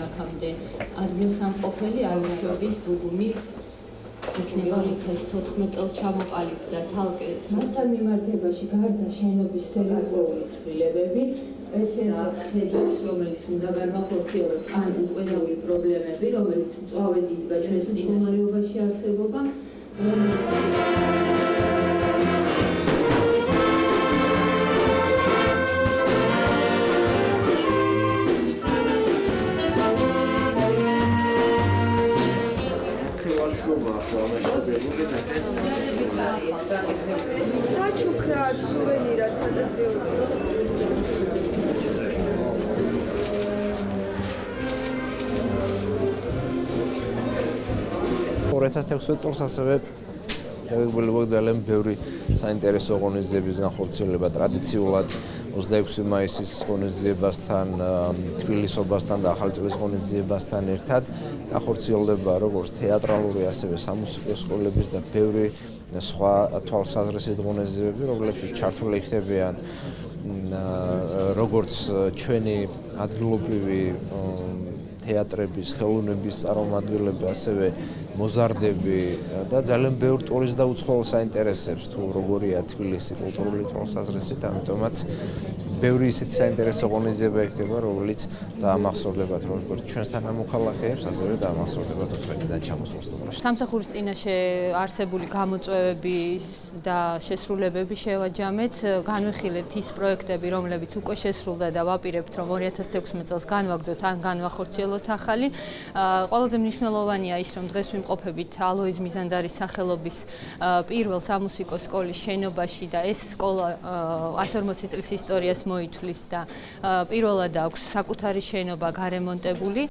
აქამდე ადგილსამყოფელი არუშობის ბუგუნი იქნება ეს 14 წელს ჩამოყალიბდა ცალკე მართალ მიმართებაში გარდა შენობის სერიოზული ცვლილებები ეს ხედავს რომელიც უნდა განვახორციელოთ ან უყენავი პრობლემები რომელიც მწვავედ იდგა ჩვენს მდგომარეობაში არსებობა საჩუქრად, სუვენირად ფანტაზიურად. 2016 წელს ასევე გაგებულება ძალიან ბევრი საინტერესო ღონისძიების განხორციელება ტრადიციულად 26 მაისის ღონისძიებასთან, თბილისობასთან და ახალი წლის ღონისძიებასთან ერთად განხორციელდება როგორც თეატრალური, ასევე სამუსიკო სკოლების და ბევრი სხვა თვალსაზრისით ღონისძიებები, რომლებშიც ჩართული ხდებიან როგორც ჩვენი ადგილობრივი თეატრების, ხელოვნების წარმომადგენლები, ასევე მოზარდები და ძალიან ბევრ ტურისტს და უცხოელ საინტერესებს თუ როგორია თბილისი კულტურული თვალსაზრისით, ამიტომაც ბევრი ისეთი საინტერესო ღონისძიება იქნება, რომელიც დაამახსოვრდებათ როგორც ჩვენთან ამოხალხეებს, ასევე დაამახსოვრდებათ უცხოეთიდან ჩამოსულ სტუმრებს. სამსახურის წინაშე არსებული გამოწვევების და შესრულებები შევაჯამეთ, განვიხილეთ ის პროექტები, რომლებიც უკვე შესრულდა და ვაპირებთ, რომ 2016 წელს განვაგრძოთ ან განვახორციელოთ ახალი. ყველაზე მნიშვნელოვანია ის, რომ დღეს ვიმყოფებით ალოიზ მიზანდარის სახელობის პირველ სამუსიკო სკოლის შენობაში და ეს სკოლა 140 წლის ისტორიას მოითვლის და პირველად აქვს საკუთარი შენობა გარემონტებული.